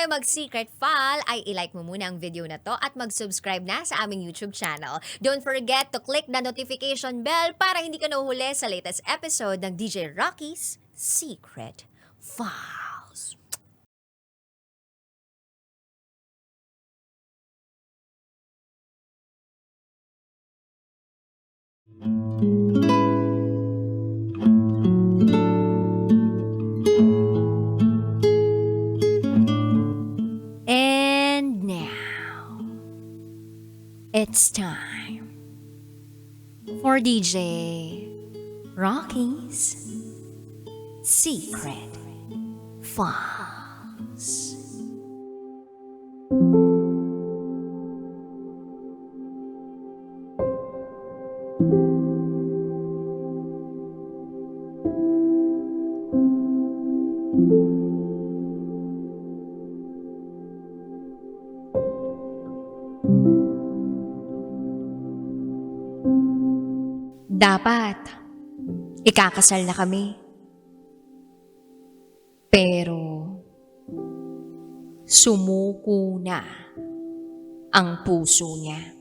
mag-secret file ay ilike mo muna ang video na to at mag-subscribe na sa aming YouTube channel. Don't forget to click the notification bell para hindi ka nahuhuli sa latest episode ng DJ Rocky's Secret Files. And now, it's time for DJ Rocky's Secret Files. Dapat, ikakasal na kami. Pero, sumuko na ang puso niya.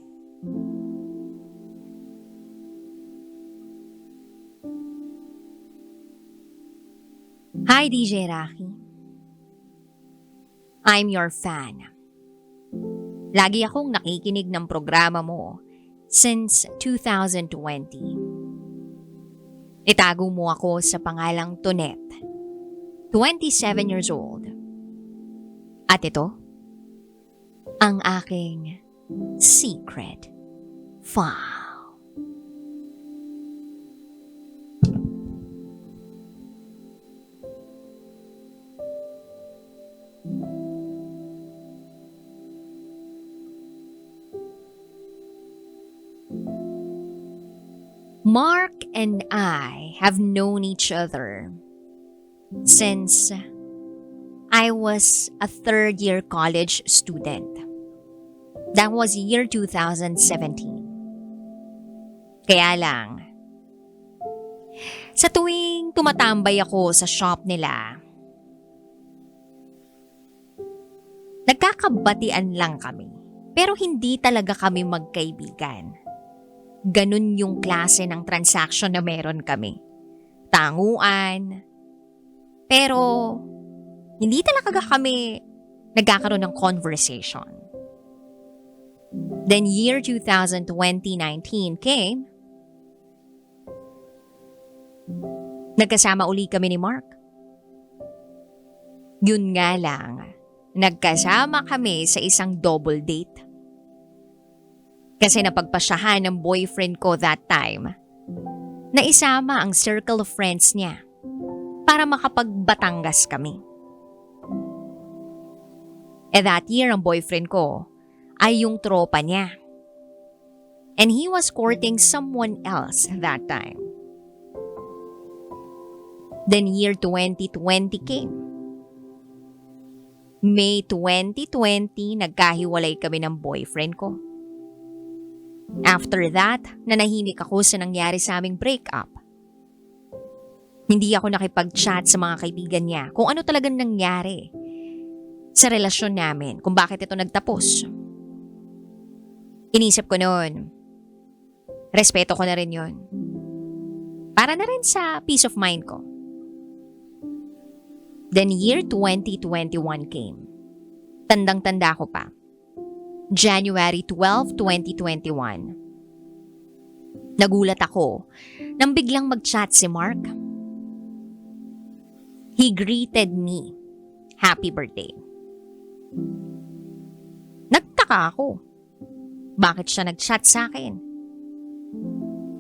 Hi, DJ Rocky. I'm your fan. Lagi akong nakikinig ng programa mo since 2020. Itago mo ako sa pangalang Tonette, 27 years old. At ito, ang aking secret file. Mark and I have known each other since I was a third-year college student. That was year 2017. Kaya lang, sa tuwing tumatambay ako sa shop nila, nagkakabatian lang kami, pero hindi talaga kami magkaibigan. Ganun yung klase ng transaction na meron kami. Tanguan. Pero, hindi talaga kami nagkakaroon ng conversation. Then year 2019 came. Nagkasama uli kami ni Mark. Yun nga lang, nagkasama kami sa isang double date. Kasi napagpasyahan ng boyfriend ko that time na isama ang circle of friends niya para makapagbatangas kami. That year ang boyfriend ko ay yung tropa niya. And he was courting someone else that time. Then year 2020 came. May 2020 nagkahiwalay kami ng boyfriend ko. After that, nanahimik ako sa nangyari sa aming breakup. Hindi ako nakipag-chat sa mga kaibigan niya kung ano talagang nangyari sa relasyon namin, kung bakit ito nagtapos. Inisip ko noon, respeto ko na rin yun. Para na rin sa peace of mind ko. Then year 2021 came. Tandang-tanda ko pa. January 12, 2021. Nagulat ako nang biglang mag-chat si Mark. He greeted me, "Happy birthday." Nagtaka ako. Bakit siya nag-chat sa akin?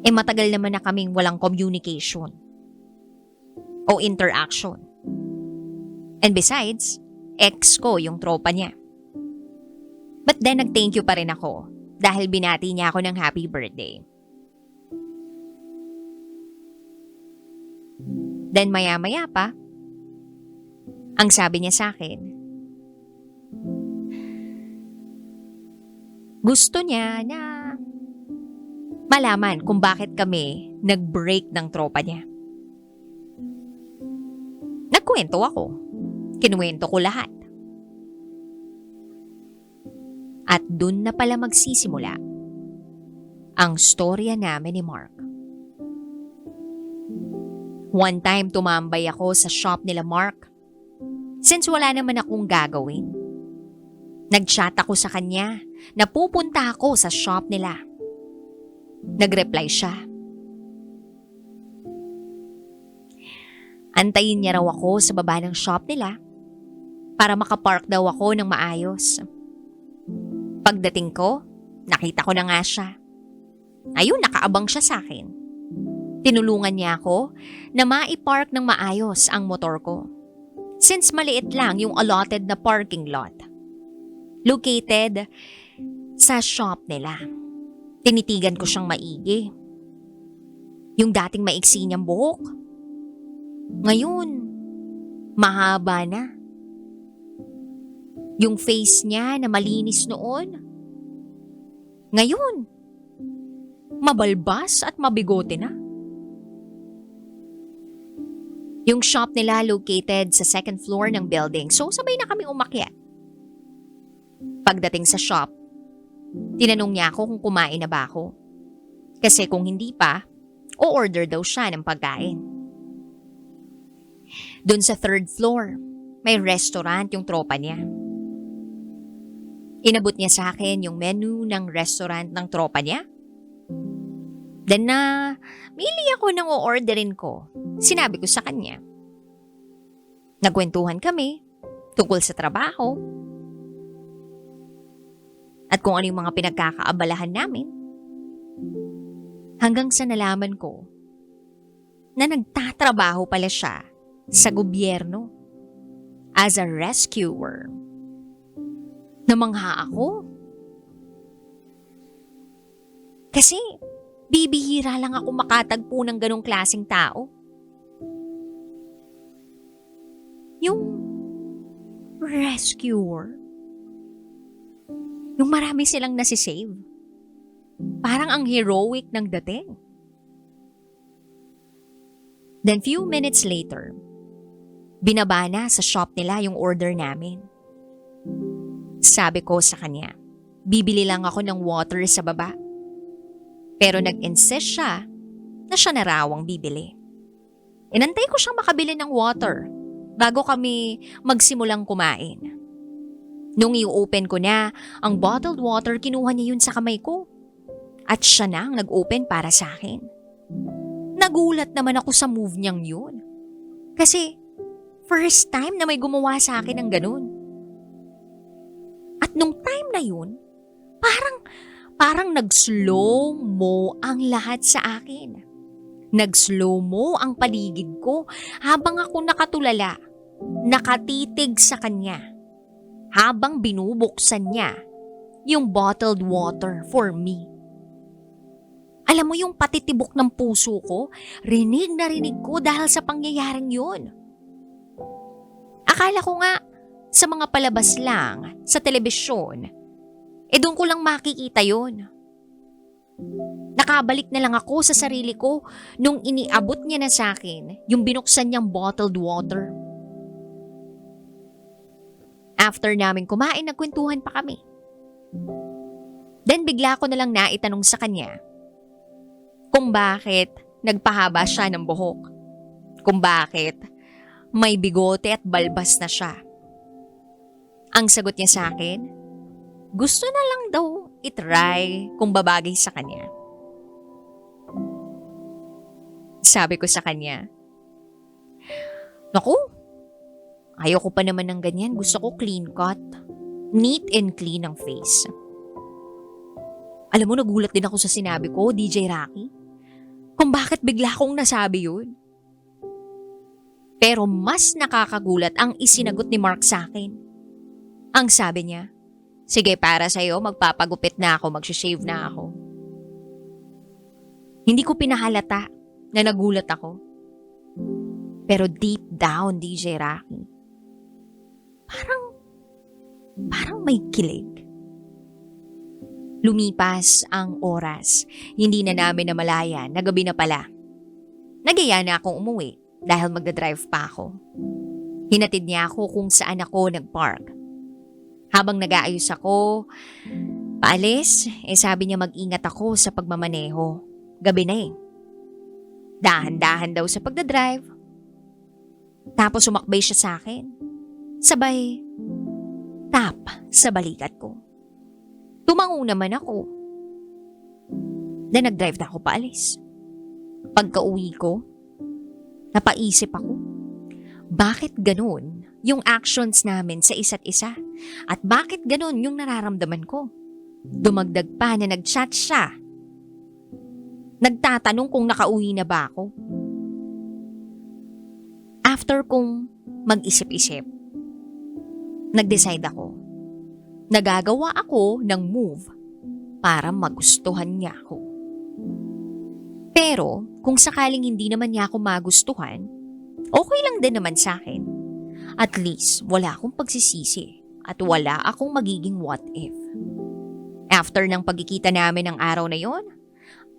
Matagal naman na kaming walang communication o interaction. And besides, ex ko yung tropa niya. But then nag-thank you pa rin ako dahil binati niya ako ng happy birthday. Then maya-maya pa, ang sabi niya sa akin, gusto niya na malaman kung bakit kami nag-break ng tropa niya. Nagkwento ako. Kinuwento ko lahat. At dun na pala magsisimula ang storya namin ni Mark. One time tumambay ako sa shop nila Mark since wala naman akong gagawin. Nag-chat ako sa kanya na pupunta ako sa shop nila. Nag-reply siya. Antayin niya raw ako sa baba ng shop nila para makapark daw ako ng maayos. Pagdating ko, nakita ko na nga siya. Ayun, nakaabang siya sa akin. Tinulungan niya ako na maipark ng maayos ang motor ko. Since maliit lang yung allotted na parking lot. Located sa shop nila. Tinitigan ko siyang maigi. Yung dating maiksi niyang buhok. Ngayon, mahaba na. Yung face niya na malinis noon. Ngayon, mabalbas at mabigote na. Yung shop nila located sa second floor ng building, so sabay na kami umakyat. Pagdating sa shop, tinanong niya ako kung kumain na ba ako. Kasi kung hindi pa, o-order daw siya ng pagkain. Doon sa third floor, may restaurant yung tropa niya. Inabot niya sa akin yung menu ng restaurant ng tropa niya. Then mili ako ng o-orderin ko. Sinabi ko sa kanya. Nagkwentuhan kami tungkol sa trabaho. At kung ano yung mga pinagkakaabalahan namin. Hanggang sa nalaman ko na nagtatrabaho pala siya sa gobyerno as a rescuer. Namangha ako. Kasi bibihira lang ako makatagpo ng ganong klaseng tao. Yung rescuer. Yung marami silang nasisave. Parang ang heroic ng dating. Then few minutes later, binaba na sa shop nila yung order namin. Sabi ko sa kanya, bibili lang ako ng water sa baba. Pero nag-insist siya na siya na raw ang bibili. Inantay ko siyang makabili ng water bago kami magsimulang kumain. Nung i-open ko na ang bottled water, kinuha niya yun sa kamay ko. At siya na ang nag-open para sa akin. Nagulat naman ako sa move niyang yun. Kasi first time na may gumawa sa akin ng ganun. At nung time na yun, parang nag-slow mo ang lahat sa akin. Nag-slow mo ang paligid ko habang ako nakatulala, nakatitig sa kanya. Habang binubuksan niya yung bottled water for me. Alam mo yung patitibok ng puso ko, rinig na rinig ko dahil sa pangyayaring yun. Akala ko nga, sa mga palabas lang, sa telebisyon, doon ko lang makikita yun. Nakabalik na lang ako sa sarili ko nung iniabot niya na sa akin yung binuksan niyang bottled water. After namin kumain, nagkwentuhan pa kami. Then bigla ko na lang naitanong sa kanya kung bakit nagpahaba siya ng buhok. Kung bakit may bigote at balbas na siya. Ang sagot niya sa akin, gusto na lang daw itry kung babagay sa kanya. Sabi ko sa kanya, naku, ayoko pa naman ng ganyan. Gusto ko clean cut. Neat and clean ang face. Alam mo, nagulat din ako sa sinabi ko, DJ Rocky. Kung bakit bigla kong nasabi yun. Pero mas nakakagulat ang isinagot ni Mark sa akin. Ang sabi niya, sige, para sa'yo, magpapagupit na ako, magsishave na ako. Hindi ko pinahalata na nagulat ako. Pero deep down, DJ Rocky, parang may kilig. Lumipas ang oras. Hindi na namin namalayan na gabi na pala. Nagaya na akong umuwi dahil magdadrive pa ako. Hinatid niya ako kung saan ako nagpark. Habang nag-aayos ako, paalis, sabi niya mag-ingat ako sa pagmamaneho. Gabi na eh. Dahan-dahan daw sa pagdadrive. Tapos sumakbay siya sa akin. Sabay, tap sa balikat ko. Tumango naman ako. Then nag-drive na ako paalis. Pagka-uwi ko, napaisip ako. Bakit ganun yung actions namin sa isa't isa? At bakit ganun yung nararamdaman ko? Dumagdag pa na nag-chat siya. Nagtatanong kung nakauwi na ba ako. After kong mag-isip-isip, nag-decide ako. Nagagawa ako ng move para magustuhan niya ako. Pero kung sakaling hindi naman niya ako magustuhan, okay lang din naman sa akin. At least wala akong pagsisisi at wala akong magiging what if. After ng pagkikita namin ng araw na yon,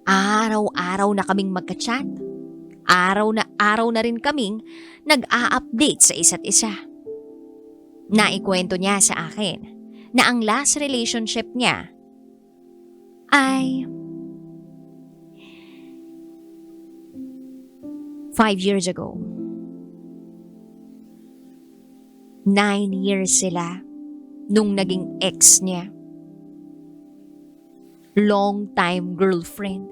araw-araw na kaming magka-chat. Araw na rin kaming nag-a-update sa isa't isa. Naikwento niya sa akin na ang last relationship niya ay 5 years ago. 9 years sila nung naging ex niya. Long time girlfriend.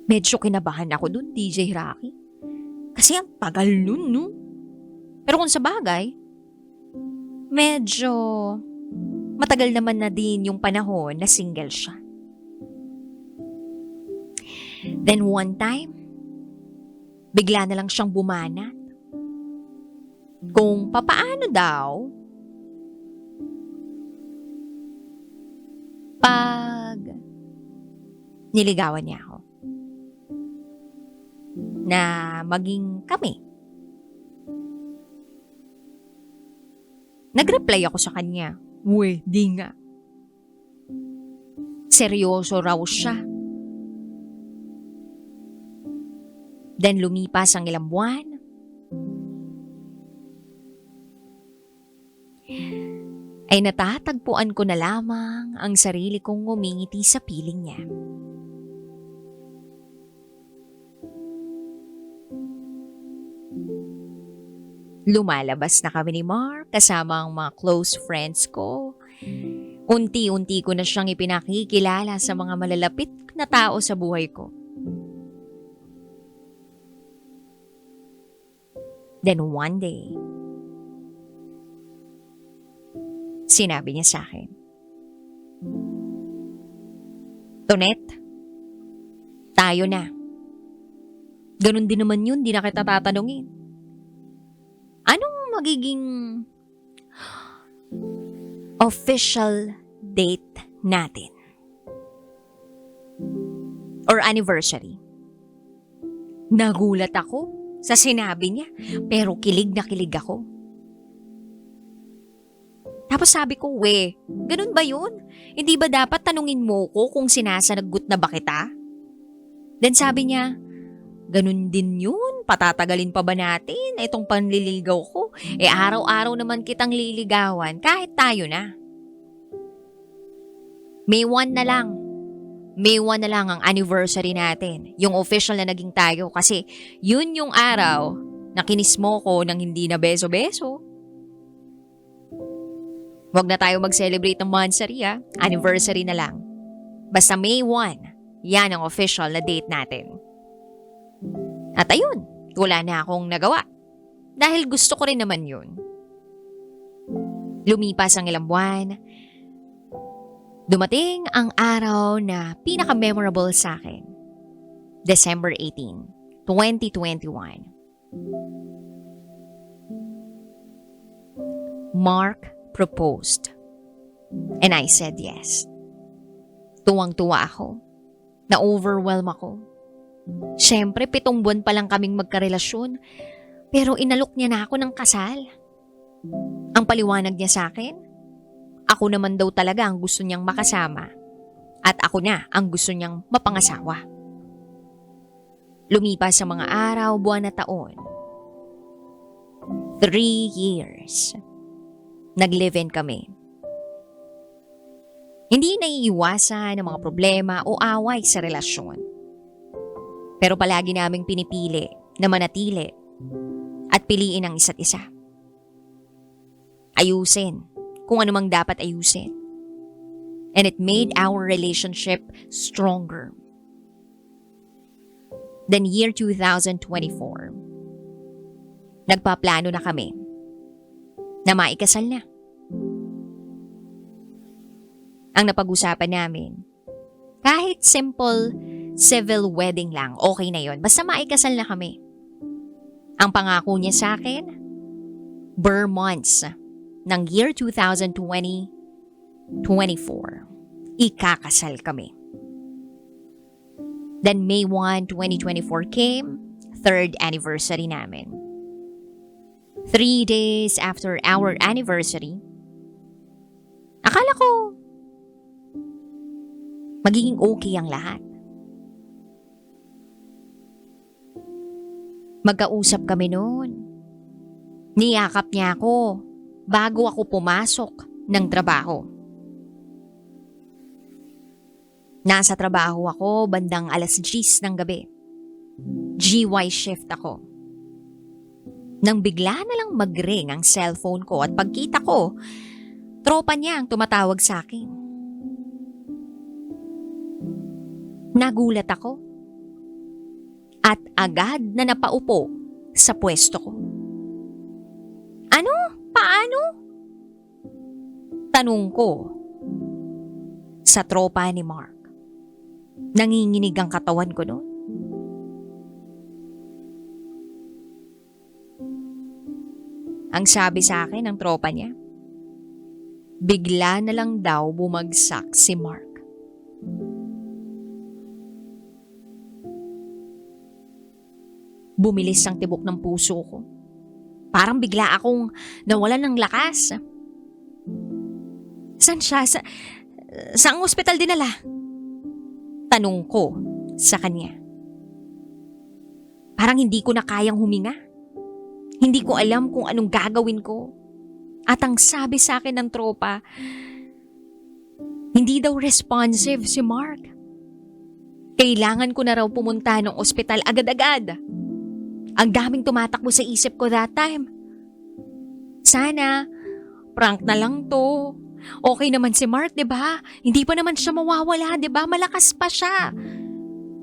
Medyo kinabahan ako dun, DJ Rocky. Kasi ang tagal nun, no? Pero kung sa bagay, medyo matagal naman na din yung panahon na single siya. Then one time, bigla na lang siyang bumanat. Kung papaano daw, pag niligawan niya ako. Na maging kami. Nag-reply ako sa kanya. Uwe, di nga. Seryoso raw siya. Then lumipas ang ilang buwan. Ay natatagpuan ko na lamang ang sarili kong ngumingiti sa piling niya. Lumalabas na kami ni Mark kasama ang mga close friends ko. Unti-unti ko na siyang ipinakikilala sa mga malalapit na tao sa buhay ko. Then one day, sinabi niya sa akin, Tonet, tayo na. Ganun din naman yun, di na kita tatanungin. Anong magiging official date natin? Or anniversary? Nagulat ako sa sinabi niya, pero kilig na kilig ako. Tapos sabi ko, ganun ba yun? Hindi ba dapat tanungin mo ko kung sinasanagot na ba kita? Then sabi niya, ganun din yun. Patatagalin pa ba natin itong panliligaw ko? Araw-araw naman kitang liligawan kahit tayo na. May 1 na lang. May 1 na lang ang anniversary natin. Yung official na naging tayo kasi yun yung araw na kinis mo ko nang hindi na beso-beso. Huwag na tayo mag-celebrate ng monthsary Anniversary na lang. Basta May 1, yan ang official na date natin. At ayun, wala na akong nagawa. Dahil gusto ko rin naman yun. Lumipas ang ilang buwan. Dumating ang araw na pinaka-memorable sa akin. December 18, 2021. Mark proposed. And I said yes. Tuwang-tuwa ako. Na-overwhelm ako. Siyempre, 7 buwan pa lang kaming magkarelasyon. Pero inalok niya na ako ng kasal. Ang paliwanag niya sa akin, ako naman daw talaga ang gusto niyang makasama. At ako na ang gusto niyang mapangasawa. Lumipas sa mga araw, buwan na taon. 3 years. Nag-live-in kami. Hindi naiiwasan ang mga problema o away sa relasyon. Pero palagi naming pinipili na manatili at piliin ang isa't isa. Ayusin kung ano mang dapat ayusin. And it made our relationship stronger. Then year 2024, nagpaplano na kami na maikasal na. Ang napag-usapan namin, kahit simple civil wedding lang, okay na yon. Basta maikasal na kami. Ang pangako niya sa akin, ber months ng year 2024, ikakasal kami. Then May 1, 2024 came, 3rd anniversary namin. 3 days after our anniversary, akala ko magiging okay ang lahat. Magkausap kami noon. Niyakap niya ako bago ako pumasok ng trabaho. Nasa trabaho ako bandang 10:00 ng gabi. GY shift ako. Nang bigla na lang mag-ring ang cellphone ko at pagkita ko, tropa niya ang tumatawag sa akin. Nagulat ako at agad na napaupo sa pwesto ko. Ano? Paano? Tanong ko sa tropa ni Mark. Nanginginig ang katawan ko noon. Ang sabi sa akin ng tropa niya, bigla na lang daw bumagsak si Mark. Bumilis ang tibok ng puso ko. Parang bigla akong nawalan ng lakas. Saan siya? Saang ospital dinala? Tanong ko sa kanya. Parang hindi ko na kayang huminga. Hindi ko alam kung anong gagawin ko. At ang sabi sa akin ng tropa, hindi daw responsive si Mark. Kailangan ko na raw pumunta ng ospital agad-agad. Ang daming tumatakbo sa isip ko that time. Sana, prank na lang to. Okay naman si Mark, 'di ba? Hindi pa naman siya mawawala, 'di ba? Malakas pa siya.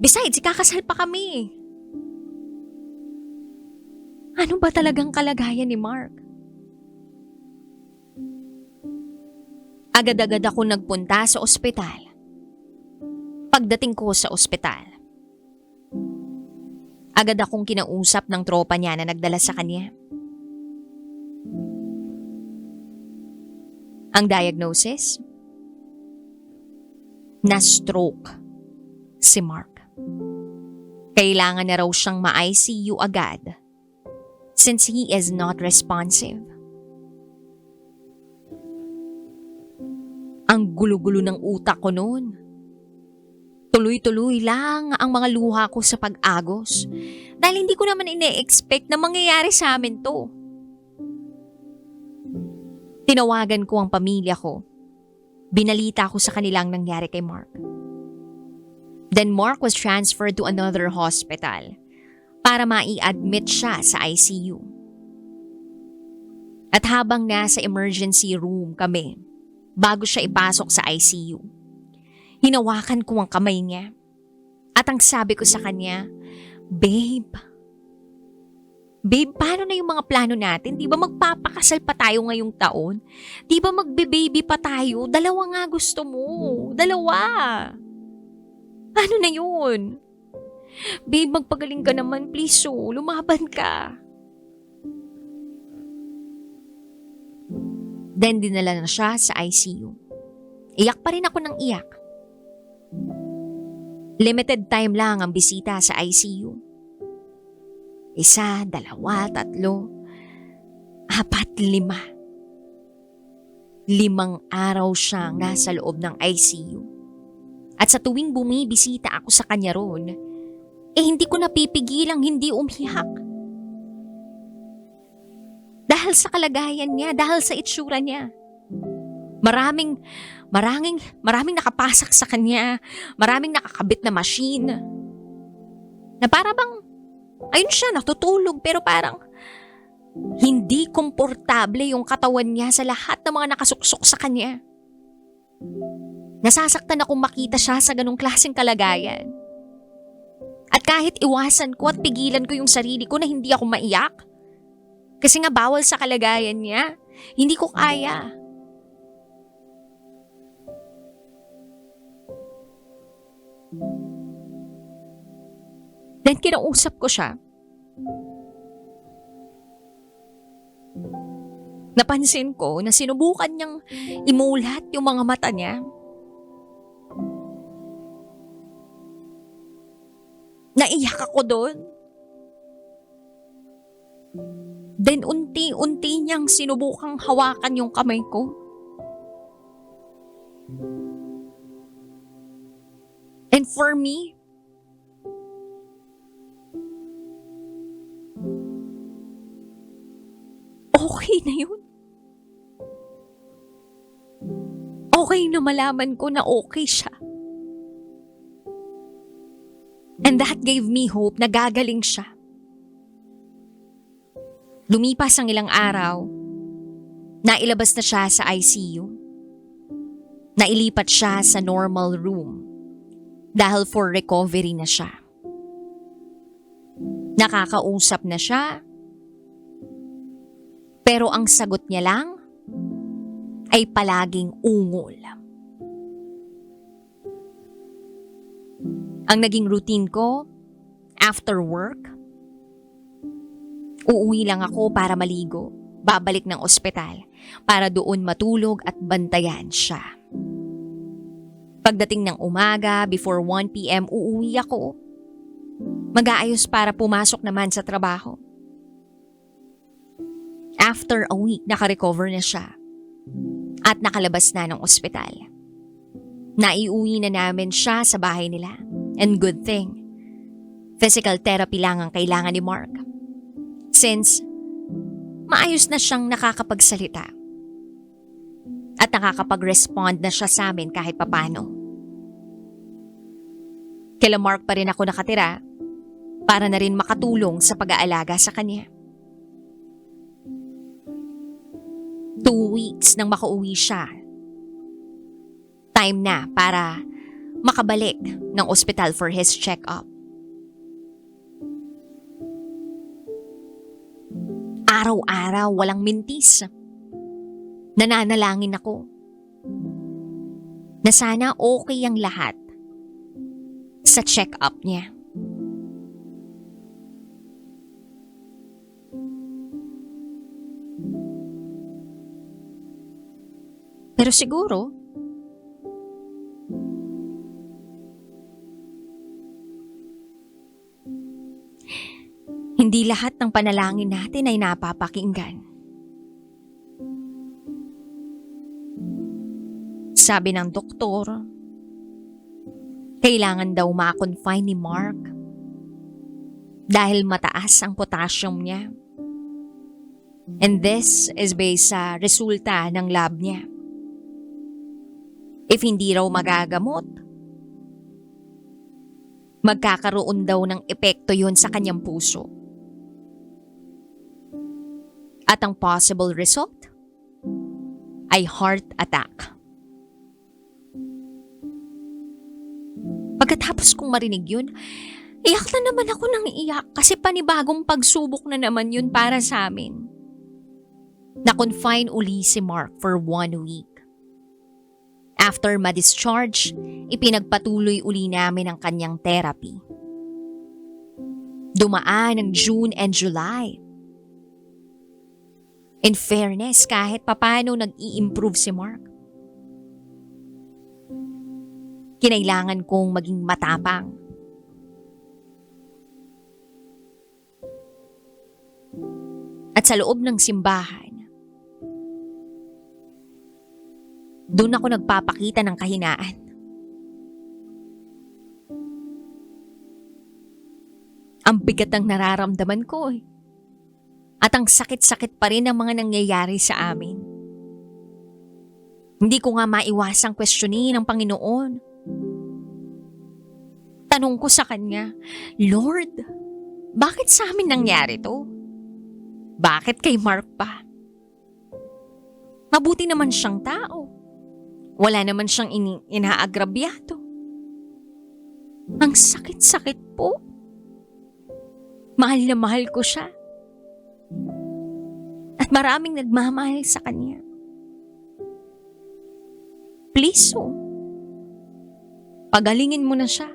Besides, ikakasal pa kami. Ano ba talagang kalagayan ni Mark? Agad-agad ako nagpunta sa ospital. Pagdating ko sa ospital, agad akong kinausap ng tropa niya na nagdala sa kanya. Ang diagnosis? Na-stroke si Mark. Kailangan na raw siyang ma-ICU agad since he is not responsive. Ang gulo-gulo ng utak ko noon. Tuloy-tuloy lang ang mga luha ko sa pag-agos dahil hindi ko naman ine-expect na mangyayari sa amin to. Tinawagan ko ang pamilya ko. Binalita ko sa kanilang nangyari kay Mark. Then Mark was transferred to another hospital para mai-admit siya sa ICU. At habang nasa emergency room kami, bago siya ipasok sa ICU, hinawakan ko ang kamay niya. At ang sabi ko sa kanya, Babe, paano na yung mga plano natin? Di ba magpapakasal pa tayo ngayong taon? Di ba magbe-baby pa tayo? 2 nga gusto mo. 2. Ano na yun? Babe, magpagaling ka naman, please. So, lumaban ka. Then, dinala na siya sa ICU. Iyak pa rin ako ng iyak. Limited time lang ang bisita sa ICU. 1, 2, 3, 4, 5. 5 araw siyang nasa loob ng ICU. At sa tuwing bumibisita ako sa kanya roon, hindi ko napipigilang hindi umiyak. Dahil sa kalagayan niya, dahil sa itsura niya. Maraming, maraming nakapasak sa kanya, maraming nakakabit na machine. Na para bang, ayun siya, natutulog pero parang hindi komportable yung katawan niya sa lahat ng mga nakasuksok sa kanya. Nasasaktan akong makita siya sa ganong klaseng kalagayan. At kahit iwasan ko at pigilan ko yung sarili ko na hindi ako maiyak, kasi nga bawal sa kalagayan niya, hindi ko kaya. Then kinausap ko siya. Napansin ko na sinubukan niyang imulat yung mga mata niya. Naiyak ako doon. Then unti-unti niyang sinubukang hawakan yung kamay ko. And for me, okay na yun. Okay na malaman ko na okay siya. And that gave me hope na gagaling siya. Lumipas ang ilang araw, nailabas na siya sa ICU. Nailipat siya sa normal room dahil for recovery na siya. Nakakausap na siya, pero ang sagot niya lang ay palaging ungol. Ang naging routine ko, after work, uuwi lang ako para maligo, babalik ng ospital para doon matulog at bantayan siya. Pagdating ng umaga, before 1 p.m., uuwi ako. Mag-aayos para pumasok naman sa trabaho. After a week, nakarecover na siya at nakalabas na ng ospital. Naiuwi na namin siya sa bahay nila. And good thing, physical therapy lang ang kailangan ni Mark. Since maayos na siyang nakakapagsalita at nakakapag-respond na siya sa amin kahit papano. Kila Mark pa rin ako nakatira para na rin makatulong sa pag-aalaga sa kanya. 2 weeks nang makauwi siya. Time na para makabalik ng ospital for his check-up. Araw-araw walang mintis. Nananalangin ako na sana okay ang lahat sa check-up niya. Pero siguro, hindi lahat ng panalangin natin ay napapakinggan. Sabi ng doktor, kailangan daw ma-confine ni Mark dahil mataas ang potassium niya. And this is based sa resulta ng lab niya. If hindi raw magagamot, magkakaroon daw ng epekto yun sa kanyang puso. At ang possible result ay heart attack. Pagkatapos kong marinig yun, iyak na naman ako ng iyak kasi panibagong pagsubok na naman yun para sa amin. Na-confine uli si Mark for 1 week. After ma-discharge, ipinagpatuloy uli namin ang kanyang therapy. Dumaan ang June and July. In fairness, kahit papano nag-i-improve si Mark. Kinailangan kong maging matapang. At sa loob ng simbahan, doon ako nagpapakita ng kahinaan. Ang bigat ng nararamdaman ko eh. At ang sakit-sakit pa rin ng mga nangyayari sa amin. Hindi ko nga maiwasang questionin ang Panginoon. Tanong ko sa Kanya, Lord, bakit sa amin nangyari to? Bakit kay Mark pa? Mabuti naman siyang tao. Wala naman siyang inaagrabyado. Ang sakit-sakit po. Mahal na mahal ko siya. At maraming nagmamahal sa Kanya. Please, pagalingin mo na siya.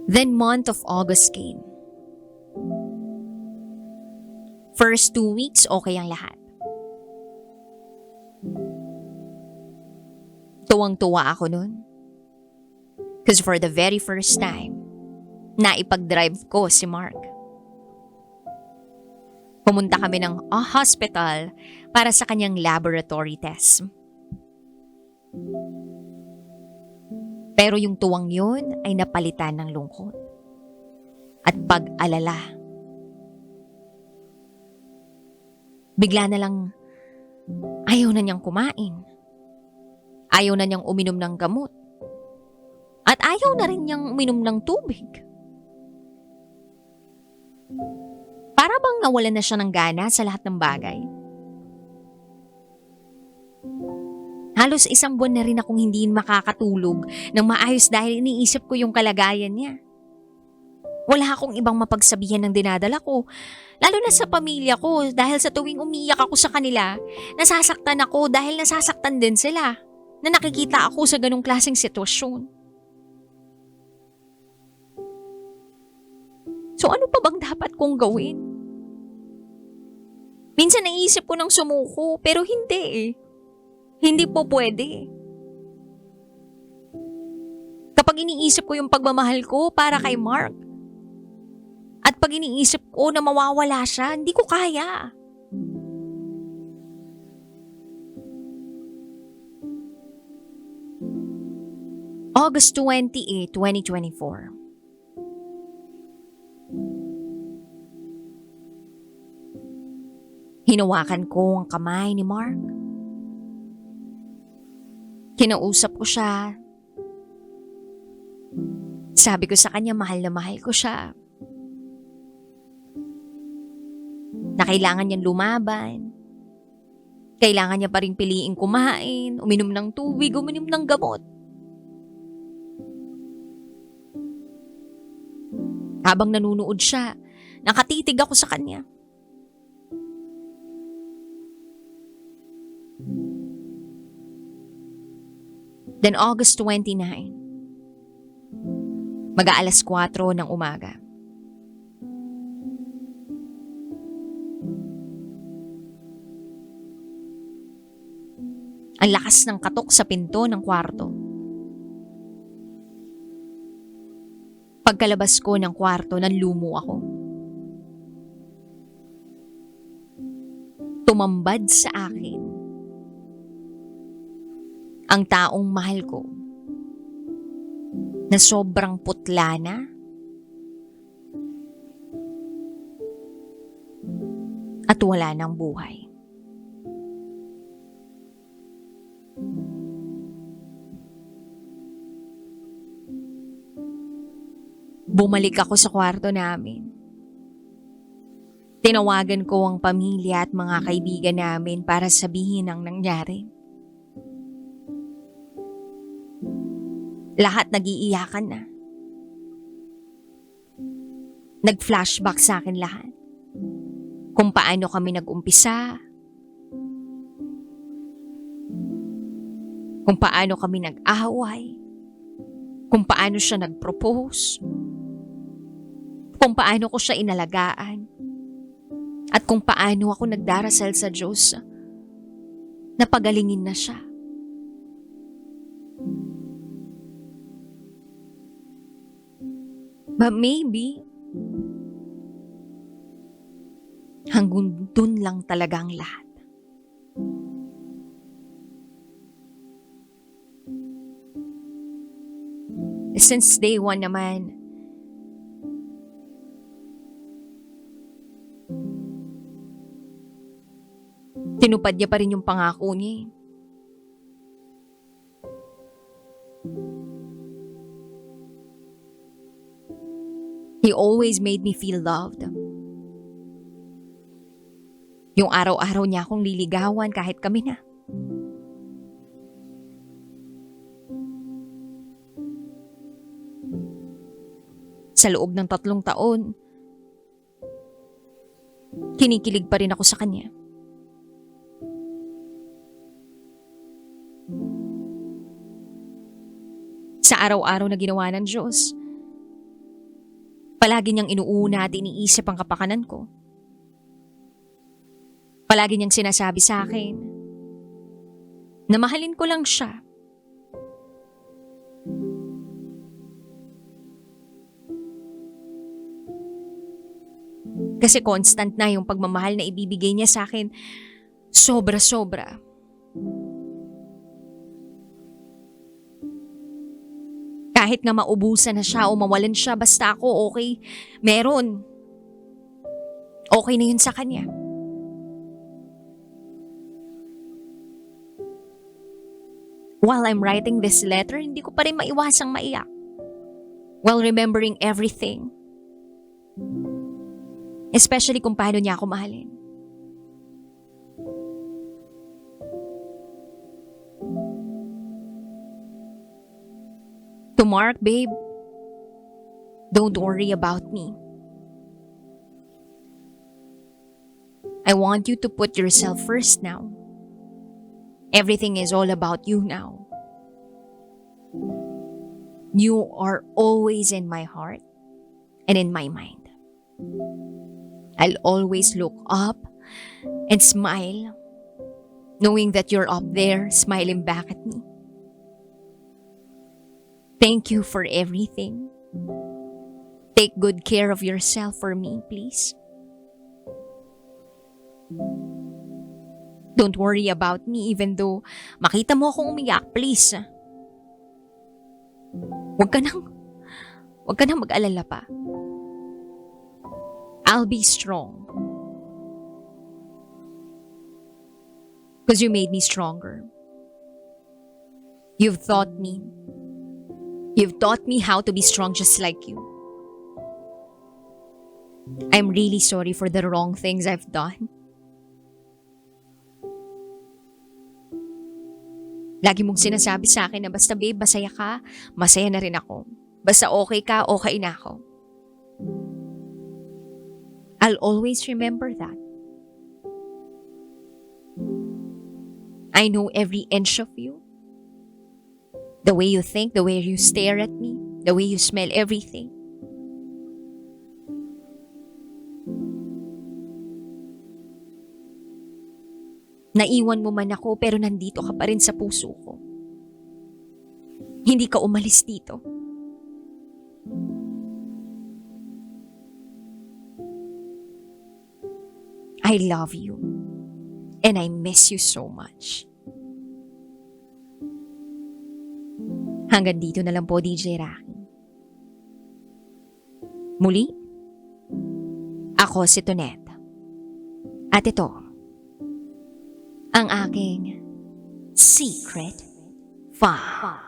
Then month of August came. First 2 weeks, okay ang lahat. Tuwang-tuwa ako nun. Because for the very first time, naipag-drive ko si Mark. Pumunta kami ng hospital para sa kanyang laboratory test. Pero yung tuwang yun ay napalitan ng lungkot at pag-alala. Bigla na lang ayaw na niyang kumain. Ayaw na niyang uminom ng gamot. At ayaw na rin niyang uminom ng tubig. Para bang nawalan na siya ng gana sa lahat ng bagay. Halos 1 buwan na rin akong hindi makakatulog ng maayos dahil iniisip ko yung kalagayan niya. Wala akong ibang mapagsabihan ng dinadala ko, lalo na sa pamilya ko dahil sa tuwing umiiyak ako sa kanila, nasasaktan ako dahil nasasaktan din sila na nakikita ako sa ganong klaseng sitwasyon. So ano pa bang dapat kong gawin? Minsan naisip ko ng sumuko pero hindi eh. Hindi po pwede. Kapag iniisip ko yung pagmamahal ko para kay Mark, at pag iniisip ko na mawawala siya, hindi ko kaya. August 28, 2024. Hinawakan ko ang kamay ni Mark. Kinausap ko siya. Sabi ko sa kanya mahal na mahal ko siya. Na kailangan niyang lumaban. Kailangan niya pa rin piliing kumain, uminom ng tubig, uminom ng gamot. Habang nanunood siya, nakatitig ako sa kanya. Then August 29, mag-aalas 4 ng umaga. Ang lakas ng katok sa pinto ng kwarto. Pagkalabas ko ng kwarto, nanlumo ako. Tumambad sa akin ang taong mahal ko na sobrang putla na at wala ng buhay. Bumalik ako sa kwarto namin. Tinawagan ko ang pamilya at mga kaibigan namin para sabihin ang nangyari. Lahat nag-iiyakan na. Nag-flashback sa akin lahat. Kung paano kami nag-umpisa. Kung paano kami nag-away. Kung paano siya nag-propose. Kung paano ko siya inalagaan. At kung paano ako nagdarasal sa Diyos na pagalingin na siya. But maybe, hanggang dun lang talaga ang lahat. Since day one naman, tinupad niya pa rin yung pangako niya eh. He always made me feel loved. Yung araw-araw niya akong liligawan kahit kami na. Sa loob ng 3 taon, kinikilig pa rin ako sa kanya. Sa araw-araw na ginawa ng Diyos, palagi niyang inuuna at iniisip ang kapakanan ko. Palagi niyang sinasabi sa akin na mahalin ko lang siya. Kasi constant na yung pagmamahal na ibibigay niya sa akin. Sobra-sobra. Kahit nga maubusan na siya o mawalan siya, basta ako okay. Meron. Okay na yun sa kanya. While I'm writing this letter, hindi ko pa rin maiwasang maiyak. While remembering everything. Especially kung paano niya ako mahalin. To Mark, babe, don't worry about me. I want you to put yourself first now. Everything is all about you now. You are always in my heart and in my mind. I'll always look up and smile, knowing that you're up there smiling back at me. Thank you for everything. Take good care of yourself for me, please. Don't worry about me even though makita mo akong umiyak, please. Huwag ka nang mag-alala pa. I'll be strong. Because you made me stronger. You've taught me how to be strong just like you. I'm really sorry for the wrong things I've done. Lagi mong sinasabi sa akin na basta babe, masaya ka, masaya na rin ako. Basta okay ka, okay na ako. I'll always remember that. I know every inch of you. The way you think, the way you stare at me, the way you smell everything. Naiwan mo man ako pero nandito ka pa rin sa puso ko. Hindi ka umalis dito. I love you and I miss you so much. Hanggang dito na lang po, DJ Rocky. Muli, ako si Tonette. At ito, ang aking secret file.